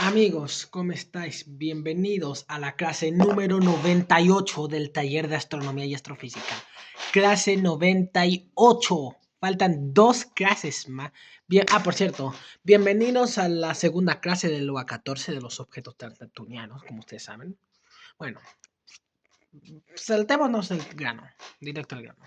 Amigos, ¿cómo estáis? Bienvenidos a la clase número 98 del taller de astronomía y astrofísica. Clase 98. Faltan 2 clases más. Bien, por cierto, bienvenidos a la segunda clase del LOA 14 de los objetos transneptunianos, como ustedes saben. Bueno, saltémonos el grano, directo al grano.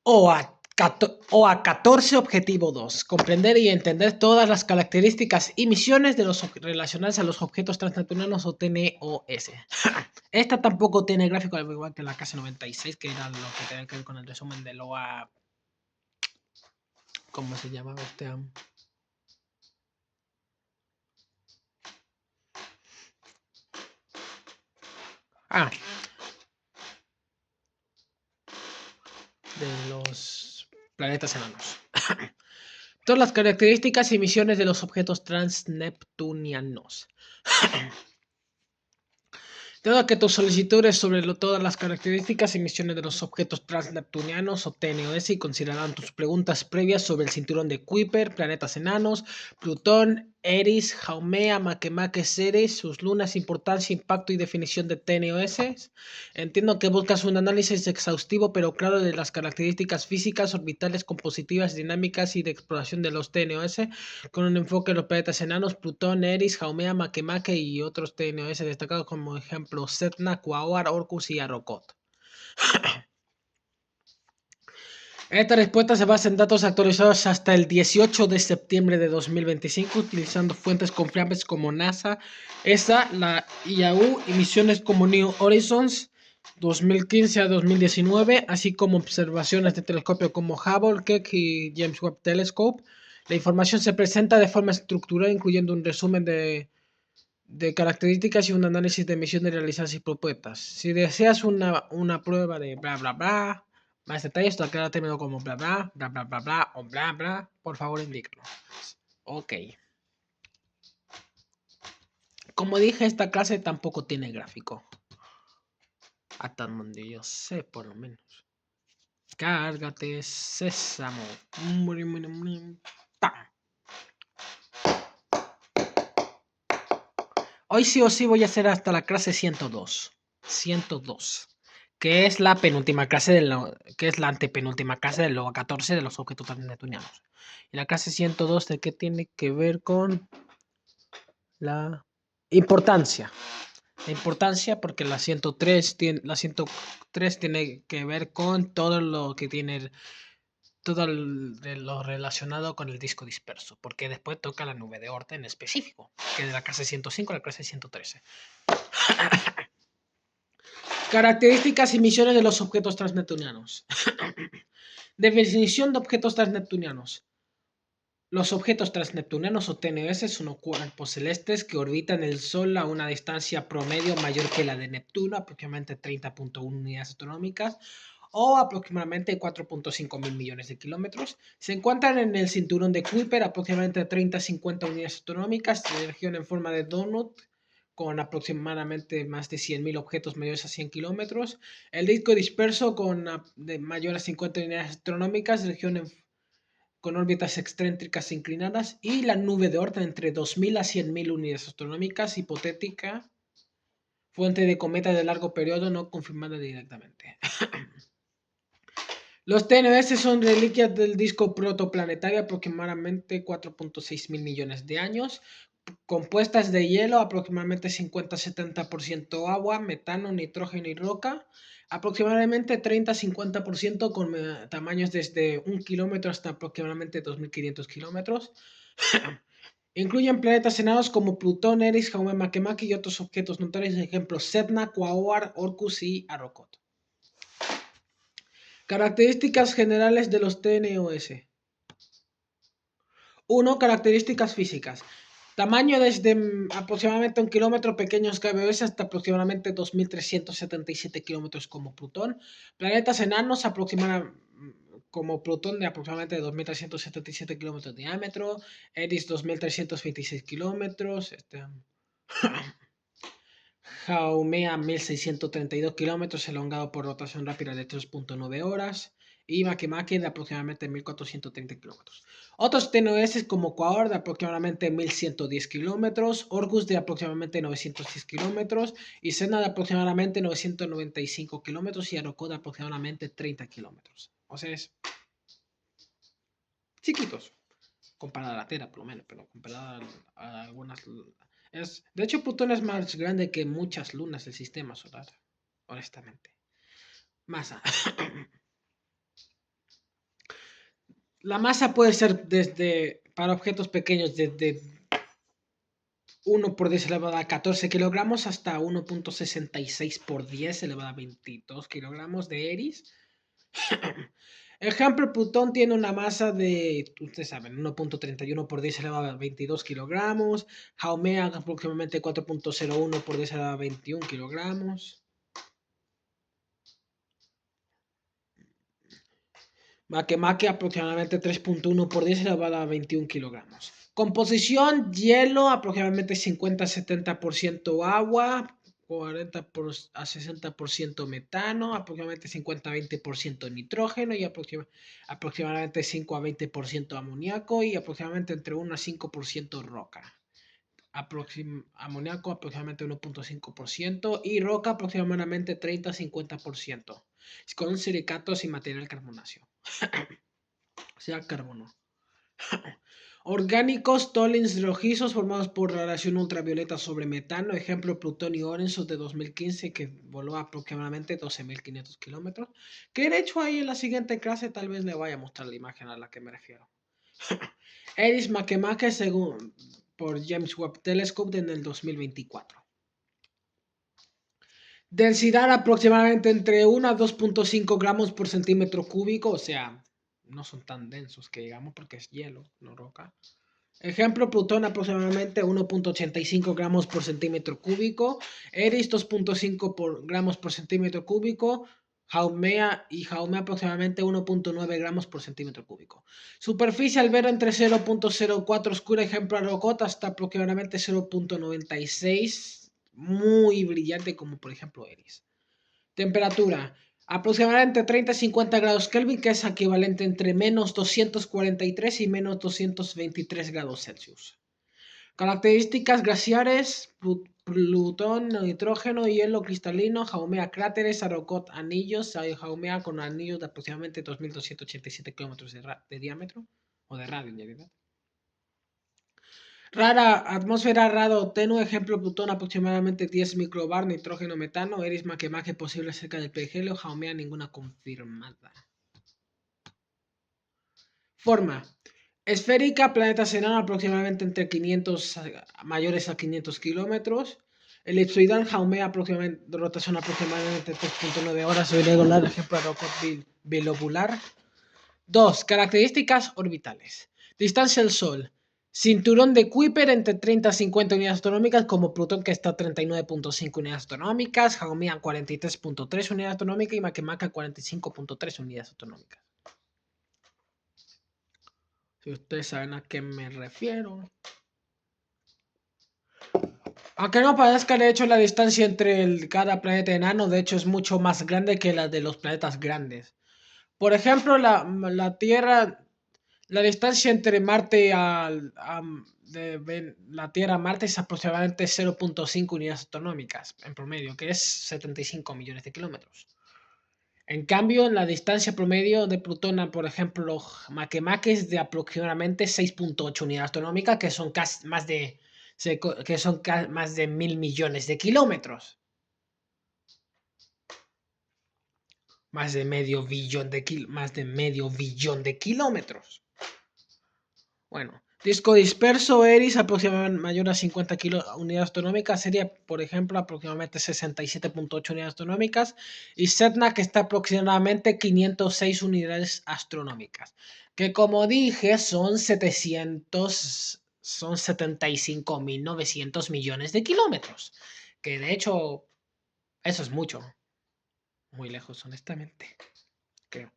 OA 14 Objetivo 2. Comprender y entender todas las características y misiones de los relacionadas a los objetos transneptunianos o TNOS. Esta tampoco tiene gráfico, al igual que la clase 96, que era lo que tenía que ver con el resumen del OA. ¿Cómo se llamaba este? De los planetas enanos. Todas las características y misiones de los objetos transneptunianos. Dado que tu solicitud es sobre todas las características y misiones de los objetos transneptunianos o TNOS y considerarán tus preguntas previas sobre el cinturón de Kuiper, planetas enanos, Plutón, Eris, Haumea, Makemake, Ceres, sus lunas, importancia, impacto y definición de TNOS. Entiendo que buscas un análisis exhaustivo pero claro de las características físicas, orbitales, compositivas, dinámicas y de exploración de los TNOS, con un enfoque en los planetas enanos, Plutón, Eris, Haumea, Makemake y otros TNOS destacados como ejemplo Sedna, Quaoar, Orcus y Arrokoth. Esta respuesta se basa en datos actualizados hasta el 18 de septiembre de 2025, utilizando fuentes confiables como NASA, ESA, la IAU y misiones como New Horizons 2015 a 2019, así como observaciones de telescopio como Hubble, Keck y James Webb Telescope. La información se presenta de forma estructurada, incluyendo un resumen de características y un análisis de emisiones realizadas y propuestas. Si deseas una prueba de bla bla bla, más detalles, acá terminado como bla bla bla bla bla bla o bla bla, por favor indíquelo. Ok. Como dije, esta clase tampoco tiene gráfico. Hasta donde yo sé, por lo menos. Cárgate, sésamo. Hoy sí o sí voy a hacer hasta la clase 102. 102. Que es la penúltima clase que es la antepenúltima clase del LOA 14 de los objetos transneptunianos. Y la clase 102 de qué tiene que ver con la importancia. La importancia porque la 103 tiene que ver con todo lo que tiene de lo relacionado con el disco disperso, porque después toca la nube de Oort en específico, que es de la clase 105 a la clase 113. Características y misiones de los objetos transneptunianos. Definición de objetos transneptunianos. Los objetos transneptunianos o TNOS son cuerpos celestes que orbitan el Sol a una distancia promedio mayor que la de Neptuno, aproximadamente 30.1 unidades astronómicas, o aproximadamente 4.5 mil millones de kilómetros. Se encuentran en el cinturón de Kuiper, aproximadamente 30-50 unidades astronómicas, de región en forma de donut, con aproximadamente más de 100.000 objetos mayores a 100 kilómetros. El disco disperso de mayor a 50 unidades astronómicas, región con órbitas excéntricas inclinadas, y la nube de Oort entre 2.000 a 100.000 unidades astronómicas, hipotética fuente de cometa de largo periodo no confirmada directamente. Los TNOS son reliquias del disco protoplanetario, aproximadamente 4.6 mil millones de años, compuestas de hielo, aproximadamente 50-70% agua, metano, nitrógeno y roca, aproximadamente 30-50% con tamaños desde 1 kilómetro hasta aproximadamente 2.500 kilómetros. Incluyen planetas enanos como Plutón, Eris, Haumea, Makemake y otros objetos notables, ejemplos Sedna, Quaoar, Orcus y Arrokoth. Características generales de los TNOS. 1. Características físicas. Tamaño desde aproximadamente 1 kilómetro, pequeños KBOS, hasta aproximadamente 2.377 kilómetros como Plutón. Planetas enanos aproximadamente como Plutón de aproximadamente 2.377 kilómetros de diámetro. Eris 2.326 kilómetros. Haumea 1632 kilómetros, elongado por rotación rápida de 3.9 horas. Y Makemake de aproximadamente 1430 kilómetros. Otros TNOS como Quaor de aproximadamente 1110 kilómetros, Orgus de aproximadamente 910 kilómetros y Sena de aproximadamente 995 kilómetros y Aroko de aproximadamente 30 kilómetros. O sea, es chiquitos comparada a la Tierra, por lo menos, pero comparada a algunas. De hecho, Plutón es más grande que muchas lunas del sistema solar, honestamente. Masa. La masa puede ser para objetos pequeños, desde 1 por 10 elevado a 14 kilogramos hasta 1.66 por 10 elevado a 22 kilogramos de Eris. Ejemplo, Plutón tiene una masa de, ustedes saben, 1.31 por 10 elevado a 22 kilogramos. Haumea aproximadamente 4.01 por 10 elevado a 21 kilogramos. Makemake aproximadamente 3.1 por 10 elevado a 21 kilogramos. Composición, hielo aproximadamente 50-70% agua, 40 a 60% metano, aproximadamente 50-20% nitrógeno y aproximadamente 5 a 20% amoníaco y aproximadamente entre 1 a 5% roca. Amoníaco aproximadamente 1.5% y roca aproximadamente 30 a 50%, con silicatos y material carbonáceo. O sea, carbono. Orgánicos tolins rojizos formados por radiación ultravioleta sobre metano, ejemplo plutonio Orenso de 2015 que voló aproximadamente 12.500 kilómetros, que de hecho ahí en la siguiente clase tal vez le vaya a mostrar la imagen a la que me refiero. Eris Makemake según por James Webb Telescope en el 2024. Densidad aproximadamente entre 1 a 2.5 gramos por centímetro cúbico, o sea, no son tan densos que digamos porque es hielo, no roca. Ejemplo, Plutón aproximadamente 1.85 gramos por centímetro cúbico, Eris 2.5 gramos por centímetro cúbico, Haumea aproximadamente 1.9 gramos por centímetro cúbico. Superficie albero entre 0.04 oscura, ejemplo Arocota, hasta aproximadamente 0.96, muy brillante como por ejemplo Eris. Temperatura aproximadamente 30-50 grados Kelvin, que es equivalente entre menos 243 y menos 223 grados Celsius. Características glaciares: Plutón, nitrógeno, hielo cristalino, Haumea cráteres, Arocot anillos, Haumea con anillos de aproximadamente 2.287 kilómetros de diámetro, o de radio en realidad. Rara atmósfera raro tenue, ejemplo Plutón aproximadamente 10 microbar, nitrógeno, metano, Eris Makemake posible cerca del perihelio, Haumea ninguna confirmada. Forma esférica, planeta enano aproximadamente entre 500 mayores a 500 kilómetros. Elipsoidal, Haumea aproximadamente rotación aproximadamente 3.9 horas, irregular, ejemplo bilobular. 2. Características orbitales. Distancia al Sol. Cinturón de Kuiper entre 30 a 50 unidades astronómicas, como Plutón que está a 39.5 unidades astronómicas, Haumea 43.3 unidades astronómicas y Makemake 45.3 unidades astronómicas. Si ustedes saben a qué me refiero. Aunque no parezca, de hecho la distancia entre cada planeta enano de hecho es mucho más grande que la de los planetas grandes. Por ejemplo, la Tierra, la distancia entre Marte la Tierra a Marte es aproximadamente 0.5 unidades astronómicas en promedio, que es 75 millones de kilómetros. En cambio, la distancia promedio de Plutón a, por ejemplo, Makemake es de aproximadamente 6.8 unidades astronómicas, que son casi más de 1.000 millones de kilómetros. Más de medio billón de kilómetros. Bueno, disco disperso Eris aproximadamente mayor a 50 unidades astronómicas sería, por ejemplo, aproximadamente 67.8 unidades astronómicas y Sedna que está aproximadamente 506 unidades astronómicas, que como dije son 75.900 millones de kilómetros, que de hecho eso es mucho, muy lejos honestamente, creo.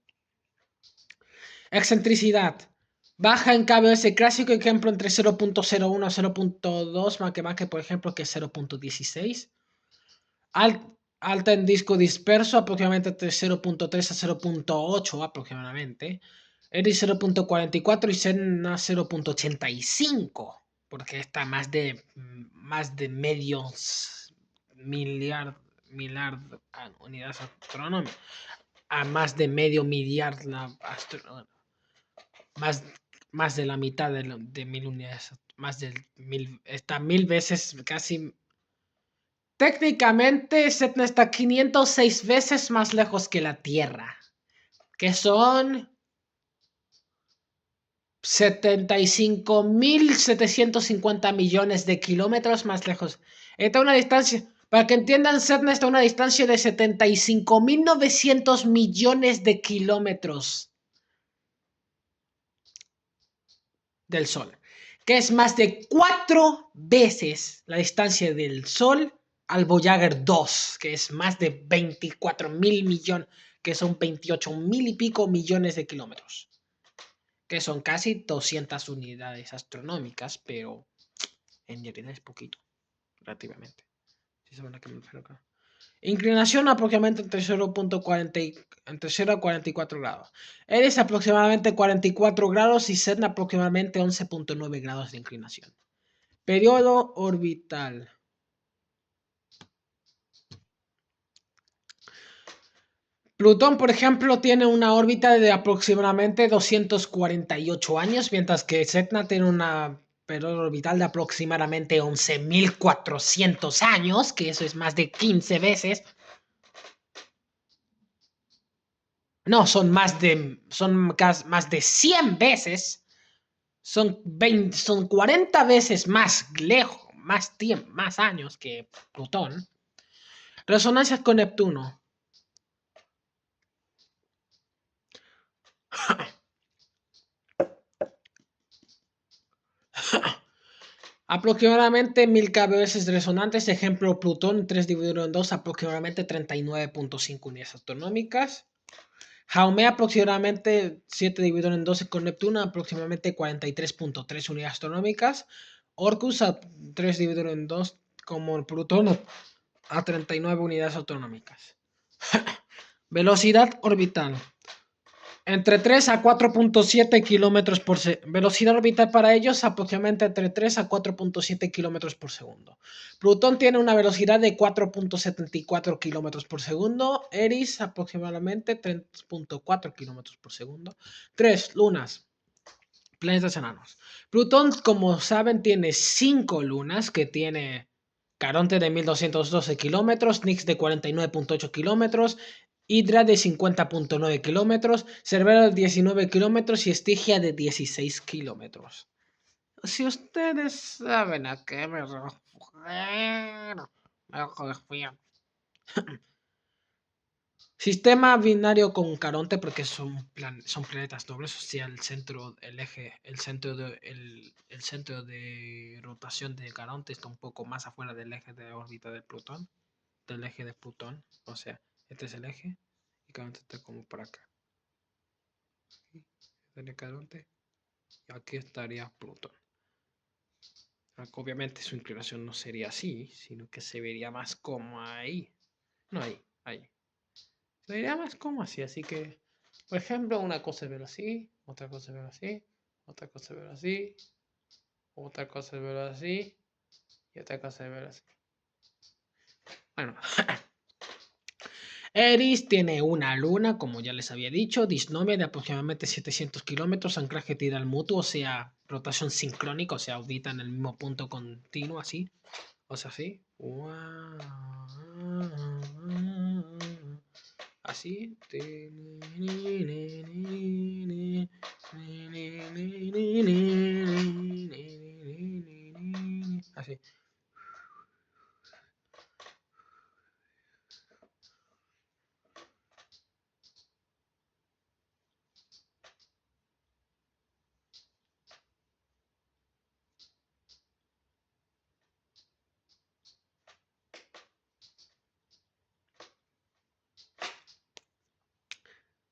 Excentricidad. Baja en KBS clásico, ejemplo, entre 0.01 a 0.2, Makemake, por ejemplo, que es 0.16. Alta en disco disperso, aproximadamente entre 0.3 a 0.8 aproximadamente. Eris 0.44 y Senna 0.85, porque está más de medio miliar unidades astronómicas, a más de medio millar más, más de la mitad de 1000 unidades, más de 1000, está 1000 veces casi. Técnicamente, Setna está 506 veces más lejos que la Tierra, que son 75.750 millones de kilómetros más lejos. Está a una distancia, para que entiendan, Setna está a una distancia de 75.900 millones de kilómetros del Sol, que es más de 4 veces la distancia del Sol al Voyager 2, que es más de 24.000 millones, que son 28.000 y pico millones de kilómetros, que son casi 200 unidades astronómicas, pero en realidad es poquito, relativamente. ¿Sí saben a qué me refiero acá? Inclinación aproximadamente entre 0.40 entre 0 a 44 grados. Eres aproximadamente 44 grados y Sedna aproximadamente 11.9 grados de inclinación. Periodo orbital. Plutón, por ejemplo, tiene una órbita de aproximadamente 248 años, mientras que Sedna tiene una periodo orbital de aproximadamente 11.400 años, que eso es más de 15 veces. No, son más de 100 veces. Son 40 veces más lejos, más tiempo, más años que Plutón. Resonancias con Neptuno. Aproximadamente 1000 kbs resonantes. Ejemplo, Plutón 3 dividido en 2, aproximadamente 39.5 unidades astronómicas. Haumea aproximadamente 7 dividido en 12 con Neptuno, aproximadamente 43.3 unidades astronómicas. Orcus a 3 dividido en 2 como Plutón a 39 unidades astronómicas. Velocidad orbital. Entre 3 a 4.7 kilómetros por segundo. Velocidad orbital para ellos aproximadamente entre 3 a 4.7 kilómetros por segundo. Plutón tiene una velocidad de 4.74 kilómetros por segundo. Eris aproximadamente 3.4 kilómetros por segundo. 3 lunas. Planetas enanos. Plutón, como saben, tiene 5 lunas que tiene Caronte de 1212 kilómetros, Nix de 49.8 kilómetros, Hydra de 50.9 kilómetros, Cerbero de 19 kilómetros y Estigia de 16 kilómetros. Si ustedes saben a qué me refiero, Sistema binario con Caronte porque son planetas dobles, o sea, el centro de rotación de Caronte está un poco más afuera del eje de órbita de Plutón, del eje de Plutón, o sea, este es el eje y Caronte está como por acá. Aquí estaría Caronte y aquí estaría Plutón. Obviamente su inclinación no sería así, sino que se vería más como ahí. No ahí, ahí. Se vería más como así, así que, por ejemplo, una cosa es verlo así, otra cosa es verlo así, otra cosa es verlo así, otra cosa es verlo así, y otra cosa es verlo así. Bueno, Eris tiene una luna, como ya les había dicho, disnomia de aproximadamente 700 kilómetros, anclaje tidal mutuo, o sea, rotación sincrónica, o sea, orbita en el mismo punto continuo, así, o sea, así. Así. Así.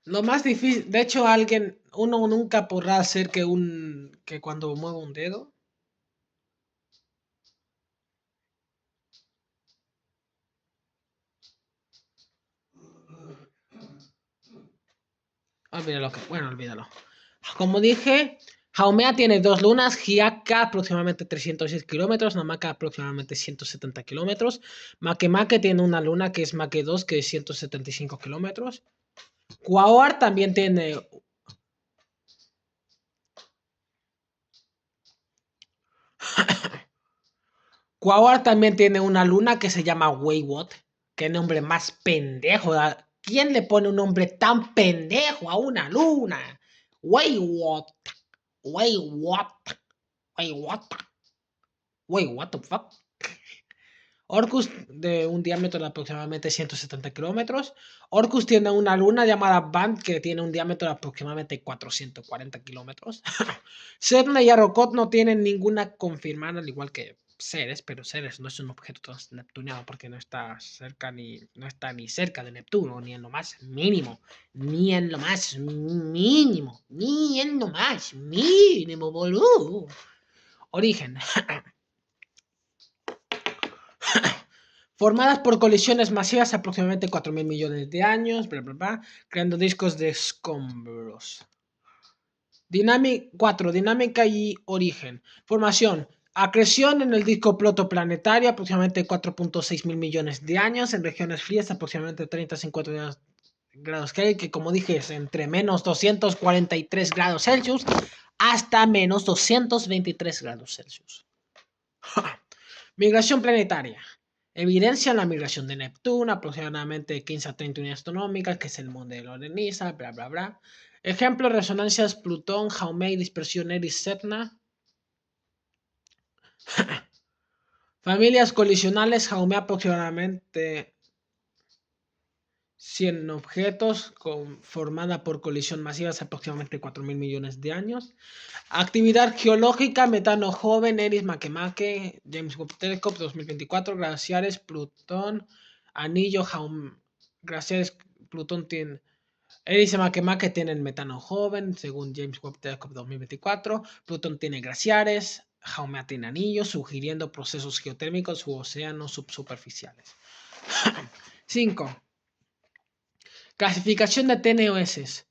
Lo más difícil, de hecho, uno nunca podrá hacer que cuando mueva un dedo, Olvídalo. Como dije, Haumea tiene dos lunas, Hyakka aproximadamente 306 kilómetros, Namaka aproximadamente 170 kilómetros, Makemake tiene una luna que es Make 2 que es 175 kilómetros. Quaoar también tiene... Quaoar también tiene una luna que se llama Weiwot. Qué nombre más pendejo. ¿Quién le pone un nombre tan pendejo a una luna? Weiwot. Weiwot. Weiwot. Wait, what the fuck? Orcus de un diámetro de aproximadamente 170 kilómetros. Orcus tiene una luna llamada Band que tiene un diámetro de aproximadamente 440 kilómetros. Sedna y Arrokoth no tienen ninguna confirmada, al igual que Ceres, pero Ceres no es un objeto transneptuniano porque no está cerca no está ni cerca de Neptuno, ni en lo más mínimo, ni en lo más mínimo, ni en lo más mínimo, boludo. Origen. Formadas por colisiones masivas aproximadamente 4.000 millones de años, creando discos de escombros. 4. Dinámica y origen. Formación. Acreción en el disco protoplanetario, aproximadamente 4.6 mil millones de años, en regiones frías, aproximadamente 30 a 50 grados Kelvin, que como dije es entre menos 243 grados Celsius hasta menos 223 grados Celsius. Migración planetaria. Evidencia la migración de Neptuno, aproximadamente 15 a 30 unidades astronómicas, que es el modelo de NISA, bla, bla, bla. Ejemplo, resonancias Plutón, Haumea, dispersión Eris, Sedna. Familias colisionales, Haumea aproximadamente 100 objetos, formada por colisión masiva hace aproximadamente 4.000 millones de años. Actividad geológica, metano joven, Eris, Makemake, James Webb Telescope 2024, glaciares, Plutón, anillo, glaciares, Plutón tiene... Eris y Makemake tienen metano joven, según James Webb Telescope 2024. Plutón tiene glaciares, Haumea tiene anillos, sugiriendo procesos geotérmicos u océanos subsuperficiales. 5. Clasificación de TNOS.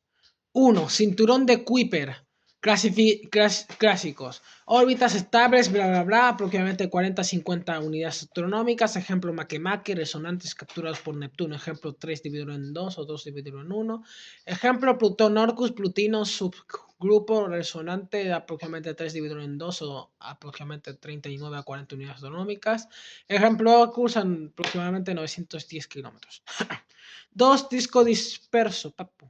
1. Cinturón de Kuiper. Clásicos. Órbitas estables, bla, bla, bla, aproximadamente 40-50 unidades astronómicas. Ejemplo, Makemake, resonantes capturados por Neptuno. Ejemplo, 3 dividido en 2 o 2 dividido en 1. Ejemplo, Plutón Orcus, Plutino, subgrupo resonante, aproximadamente 3 dividido en 2 o aproximadamente 39 a 40 unidades astronómicas. Ejemplo, Orcus, aproximadamente 910 kilómetros. 2. Disco disperso, papu.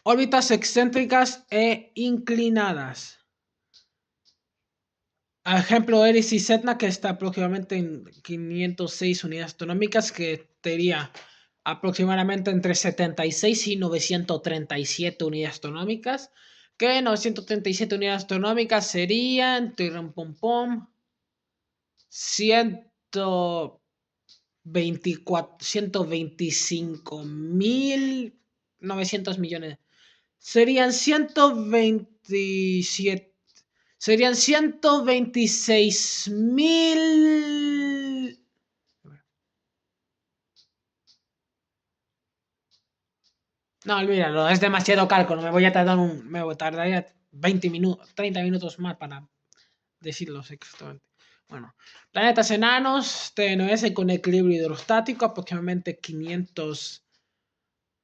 Órbitas excéntricas e inclinadas. Ejemplo, Eris y Sedna, que está aproximadamente en 506 unidades astronómicas, que tendría aproximadamente entre 76 y 937 unidades astronómicas. Que 937 unidades astronómicas serían 125.900 millones. Serían 127. Serían 126.000. No, olvídalo, es demasiado cálculo. Me tardaría 20 minutos, 30 minutos más para decirlo exactamente. Bueno, planetas enanos, TNOS con equilibrio hidrostático, aproximadamente 500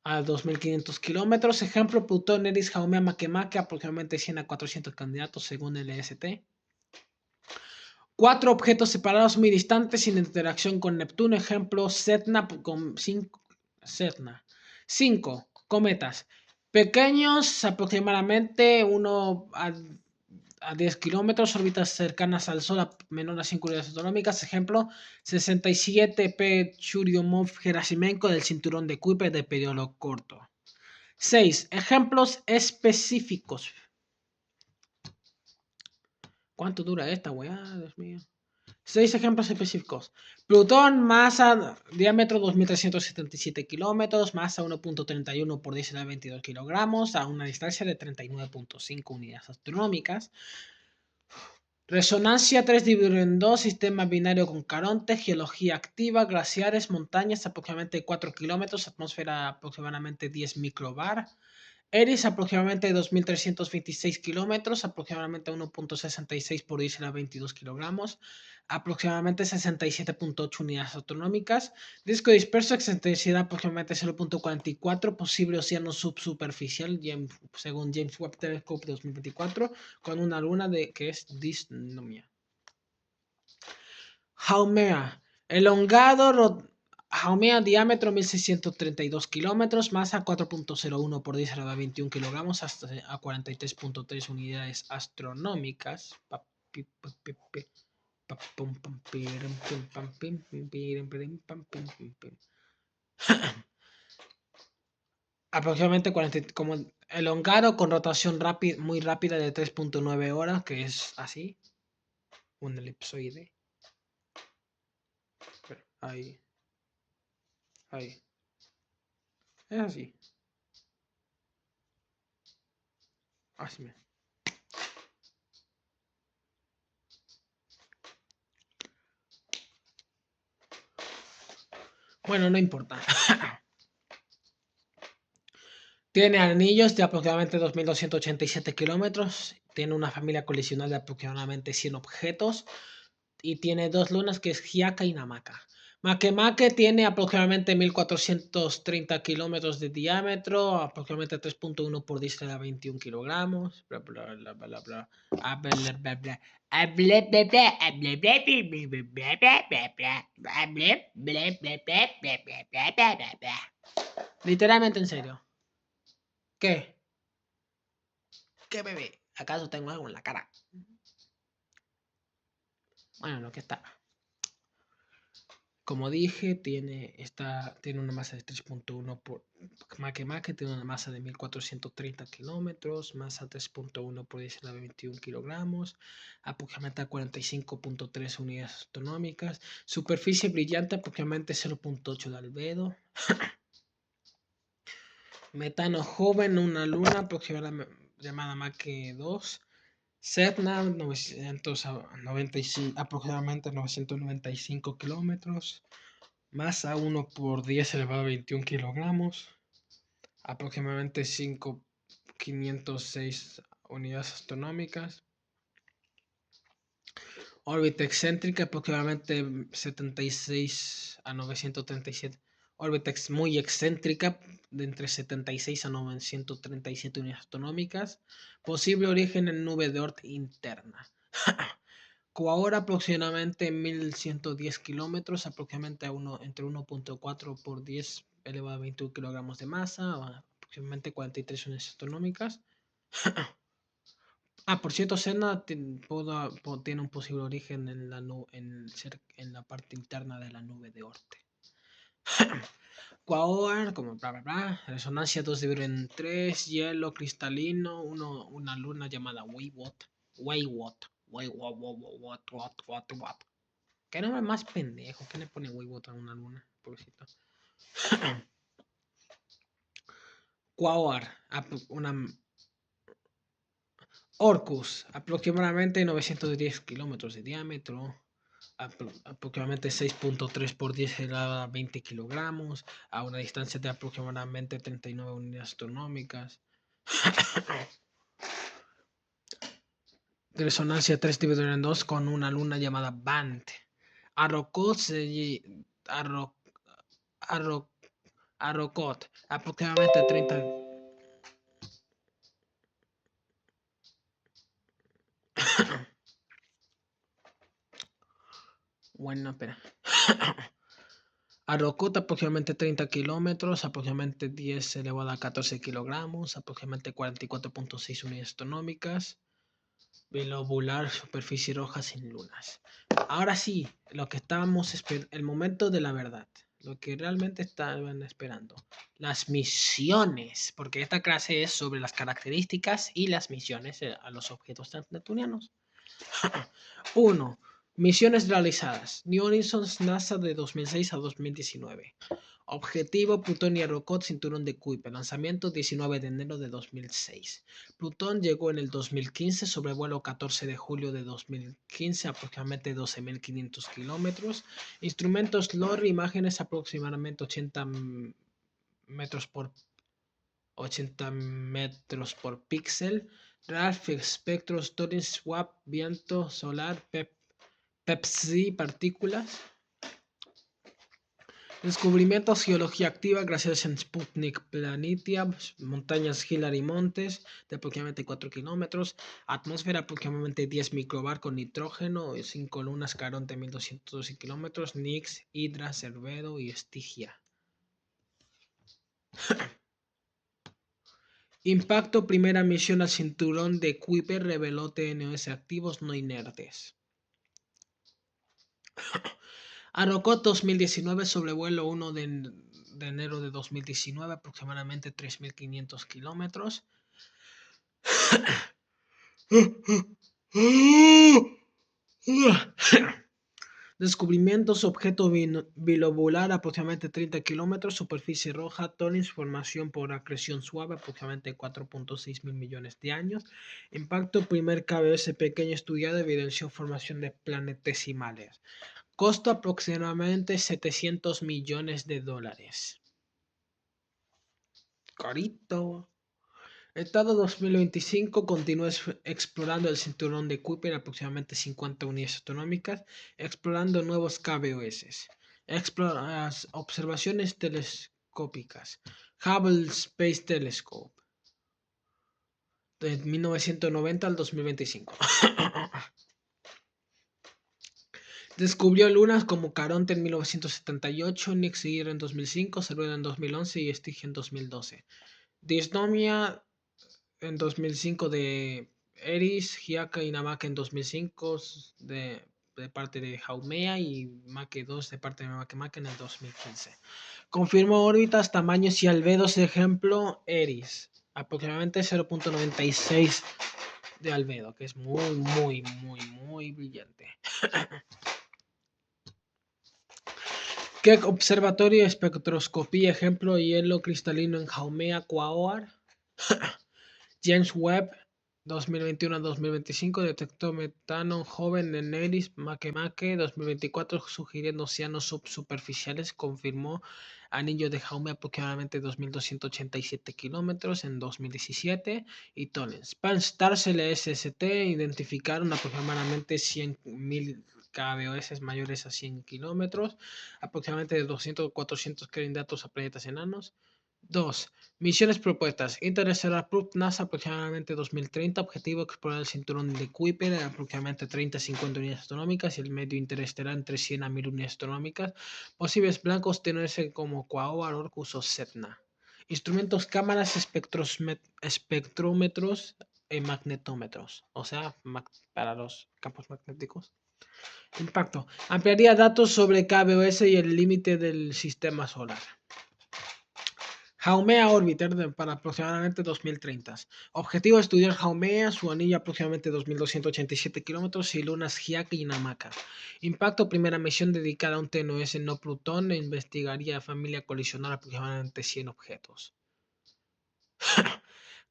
a 2.500 kilómetros. Ejemplo, Plutón, Eris, Haumea, Makemake, aproximadamente 100 a 400 candidatos según el EST. 4 objetos separados muy distantes sin interacción con Neptuno. Ejemplo, Sedna con 5. 5. Cometas. Pequeños, aproximadamente 1 a 10 kilómetros, órbitas cercanas al Sol a menor a 5 unidades astronómicas. Ejemplo, 67P Churyumov-Gerasimenko del cinturón de Kuiper de periodo corto. 6. Ejemplos específicos. ¿Cuánto dura esta weá? Dios mío. 6 ejemplos específicos. Plutón, masa, diámetro 2.377 kilómetros, masa 1.31 por 10 a la 22 kilogramos, a una distancia de 39.5 unidades astronómicas. Resonancia 3 dividido en 2, sistema binario con Caronte, geología activa, glaciares, montañas, aproximadamente 4 kilómetros, atmósfera aproximadamente 10 microbar. Eris aproximadamente 2.326 kilómetros, aproximadamente 1.66 por diésel a 22 kilogramos, aproximadamente 67.8 unidades astronómicas. Disco disperso, excentricidad aproximadamente 0.44, posible océano subsuperficial, según James Webb Telescope 2024, con una luna que es disnomia. Haumea, elongado, Haumea, diámetro 1632 kilómetros, masa 4.01 por 10 a la 21 kilogramos, hasta a 43.3 unidades astronómicas. Aproximadamente 40, como elongado con rotación muy rápida de 3.9 horas, que es así, un elipsoide. Ahí. Es así. Así mismo. Bueno, no importa. Tiene anillos de aproximadamente 2.287 kilómetros. Tiene una familia colisional de aproximadamente 100 objetos. Y tiene dos lunas que es Hyaka y Namaka. Makemake tiene aproximadamente 1.430 kilómetros de diámetro, aproximadamente 3.1 por 10 a la 21 kilogramos. Bla, bla, bla, bla, bla. Literalmente en serio. ¿Qué? ¿Qué bebé? ¿Acaso tengo algo en la cara? Bueno, lo que está. Como dije, tiene una masa de 3.1 por Makemake, tiene una masa de 1.430 kilómetros, masa 3.1 por 10 a la 21 kilogramos, aproximadamente 45.3 unidades astronómicas, superficie brillante aproximadamente 0.8 de albedo, metano joven, una luna aproximadamente llamada Make 2, Sedna aproximadamente 995 kilómetros, masa 1 por 10 elevado a 21 kilogramos, aproximadamente 506 unidades astronómicas, órbita excéntrica aproximadamente 76 a 937, órbita muy excéntrica de entre 76 a 937 unidades astronómicas, posible origen en nube de Oort interna. Coahora aproximadamente 1.110 kilómetros, aproximadamente entre 1.4 por 10 elevado a 21 kilogramos de masa, aproximadamente 43 unidades astronómicas. Por cierto, Sedna tiene un posible origen en la parte interna de la nube de Oort. Quaoar, como bla bla bla, resonancia 2 dividido en 3, hielo cristalino, una luna llamada Waywatt. ¿Qué nombre más pendejo? ¿Qué le pone Waywatt a una luna? Pobrecito. Quaoar, Orcus, aproximadamente 910 kilómetros de diámetro, aproximadamente 6.3 por 10 elevado a 20 kilogramos, a una distancia de aproximadamente 39 unidades astronómicas. De resonancia 3 dividido en 2 con una luna llamada Bant. Arrokoth, aproximadamente 30. Bueno, espera. Arrokoth aproximadamente 30 kilómetros, aproximadamente 10 elevado a 14 kilogramos, aproximadamente 44.6 unidades astronómicas. Bilobular, superficie roja sin lunas. Ahora sí, lo que estábamos esperando, el momento de la verdad, lo que realmente estaban esperando, las misiones, porque esta clase es sobre las características y las misiones a los objetos transneptunianos. 1. Misiones realizadas. New Horizons NASA de 2006 a 2019. Objetivo: Plutón y Arrokoth, cinturón de Kuiper. Lanzamiento: 19 de enero de 2006. Plutón llegó en el 2015, sobrevuelo 14 de julio de 2015, aproximadamente 12.500 kilómetros. Instrumentos LORRI, imágenes aproximadamente 80 metros por píxel. RALF, espectros, Torin, SWAP, viento solar, PEPSI, partículas. Descubrimientos: geología activa gracias a Sputnik Planitia, montañas Hillary Montes de aproximadamente 4 kilómetros, atmósfera aproximadamente 10 microbar con nitrógeno, 5 lunas Caronte 1212 kilómetros, Nix, Hydra, Cervero y Estigia. Impacto: primera misión al cinturón de Kuiper reveló TNOS activos no inertes. Arrokoth 2019, sobrevuelo 1 de enero de 2019, aproximadamente 3.500 kilómetros. Descubrimientos: objeto bilobular aproximadamente 30 kilómetros, superficie roja, Torin, formación por acreción suave aproximadamente 4.6 mil millones de años. Impacto: primer KBS pequeño estudiado, evidenció formación de planetesimales. Costo: aproximadamente $700 millones. Carito. Estado 2025, continúa explorando el cinturón de Kuiper, aproximadamente 50 unidades astronómicas, explorando nuevos KBOS. Observaciones telescópicas. Hubble Space Telescope, de 1990 al 2025. Descubrió lunas como Caronte en 1978, Nix y Hydra en 2005, Cervero en 2011 y Estigia en 2012. Dysnomia en 2005 de Eris, Hyaka y Namaka en 2005 de parte de Haumea y Make 2 de parte de Makemake en el 2015. Confirmó órbitas, tamaños y albedos, ejemplo Eris, aproximadamente 0.96 de albedo, que es muy brillante. Keck Observatorio, espectroscopía, ejemplo hielo cristalino en Haumea, Quaoar. James Webb 2021-2025 detectó metano joven en Eris, Makemake 2024, sugiriendo océanos subsuperficiales. Confirmó anillo de Jaume aproximadamente 2.287 kilómetros en 2017. Y Tollens. Pan-STARRS LSST identificaron aproximadamente 100.000 KBOS mayores a 100 kilómetros, aproximadamente de 200 o 400 candidatos a planetas enanos. 2. Misiones propuestas. Interstellar Probe NASA aproximadamente 2030. Objetivo: explorar el cinturón de Kuiper aproximadamente 30-50 unidades astronómicas y el medio interestelar entre 100 a 1000 unidades astronómicas. Posibles blancos tenerse como Quaoar, Orcus o Sedna. Instrumentos: cámaras, espectrómetros y magnetómetros, o sea, para los campos magnéticos. Impacto: ampliaría datos sobre KBOS y el límite del sistema solar. Haumea Orbiter para aproximadamente 2030. Objetivo: estudiar Haumea, su anillo aproximadamente 2.287 kilómetros y lunas Hyaka y Namaka. Impacto: primera misión dedicada a un TNOS no Plutón, investigaría familia colisionar aproximadamente 100 objetos.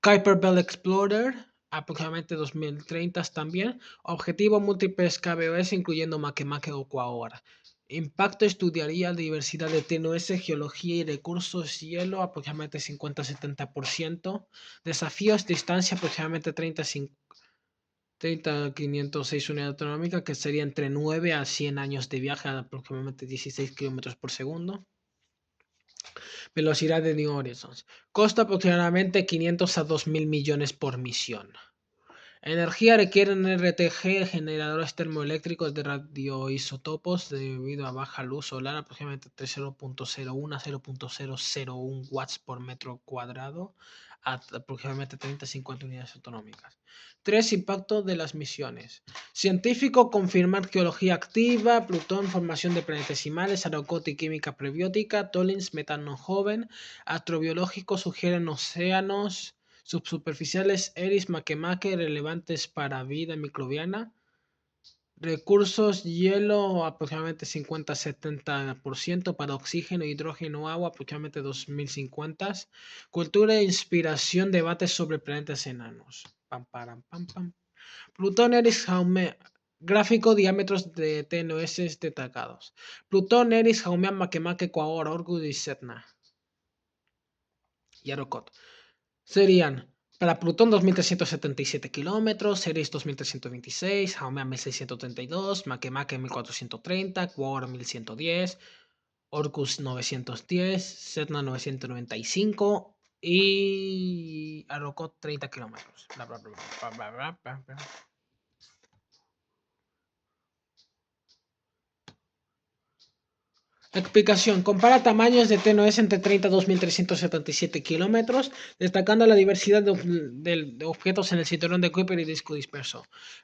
Kuiper Belt Explorer aproximadamente 2030 también. Objetivo: múltiples KBOS incluyendo Makemake o Quaoar. Impacto: estudiaría diversidad de TNOS, geología y recursos, hielo aproximadamente 50-70%. Desafíos: distancia aproximadamente 30-506 unidades astronómicas, que sería entre 9 a 100 años de viaje a aproximadamente 16 kilómetros por segundo. Velocidad de New Horizons. Costa aproximadamente 500 a 2.000 millones por misión. Energía: requieren RTG, generadores termoeléctricos de radioisótopos debido a baja luz solar, aproximadamente 0.01 a 0.001 watts por metro cuadrado, a aproximadamente 30-50 unidades astronómicas. 3. Impacto de las misiones. Científico: confirmar geología activa, Plutón, formación de planetesimales, Arrokoth y química prebiótica, Tollens, metano joven. Astrobiológico: sugieren océanos subsuperficiales, Eris, Makemake, relevantes para vida microbiana. Recursos, hielo aproximadamente 50-70%, para oxígeno, hidrógeno, agua aproximadamente 2050. Cultura e inspiración, debates sobre planetas enanos. Pam, param, pam, pam. Plutón, Eris, Jaume. Gráfico, diámetros de TNOS destacados. Plutón, Eris, Haumea, Makemake, Quaoar, Orgud y Setna. Y Arokot. Serían para Plutón 2377 kilómetros, Ceres 2326, Haumea 1632, Makemake 1430, Quaoar 1110, Orcus 910, Setna 995 y Arokot 30 kilómetros. Bla, bla, bla, bla, bla, bla, bla, bla. Explicación. Compara tamaños de TNOS entre 30 y 2377 kilómetros, destacando la diversidad de objetos en el cinturón de Kuiper y disco disperso.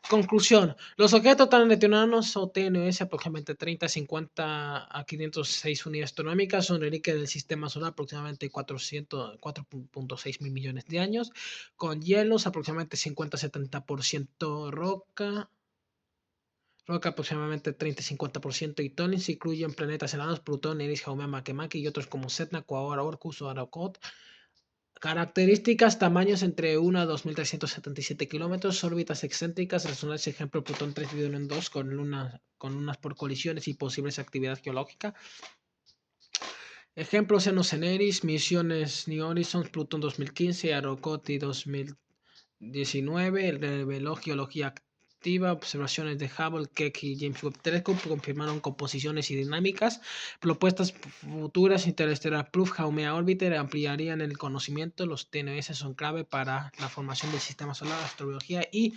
Conclusión. Los objetos tan neptunianos o TNOS aproximadamente 30, 50 a 506 unidades astronómicas son reliquias del sistema solar aproximadamente 4.6 mil millones de años, con hielos aproximadamente 50-70% roca aproximadamente 30-50% y Tonis incluyen planetas enanos, Plutón, Eris, Haumea, Makemake y otros como Setna, Quaoar, Orcus o Arokot. Características, tamaños entre 1 a 2377 kilómetros, órbitas excéntricas, resonancia, ejemplo, Plutón 3 dividido en 2 con lunas por colisiones y posibles actividad geológica. Ejemplos, Senos en Eris, misiones New Horizons, Plutón 2015, Arokot y 2019, el reveló geología activa, observaciones de Hubble, Keck y James Webb Telescope confirmaron composiciones y dinámicas, propuestas futuras Interstellar Proof, Haumea Orbiter ampliarían el conocimiento, los TNS son clave para la formación del sistema solar, astrobiología y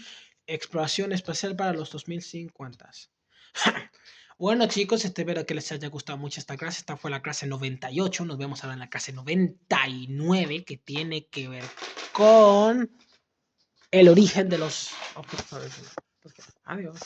exploración espacial para los 2050. Bueno chicos, espero que les haya gustado mucho esta clase. Esta fue la clase 98. Nos vemos ahora en la clase 99, que tiene que ver con el origen de los objetos. Adiós.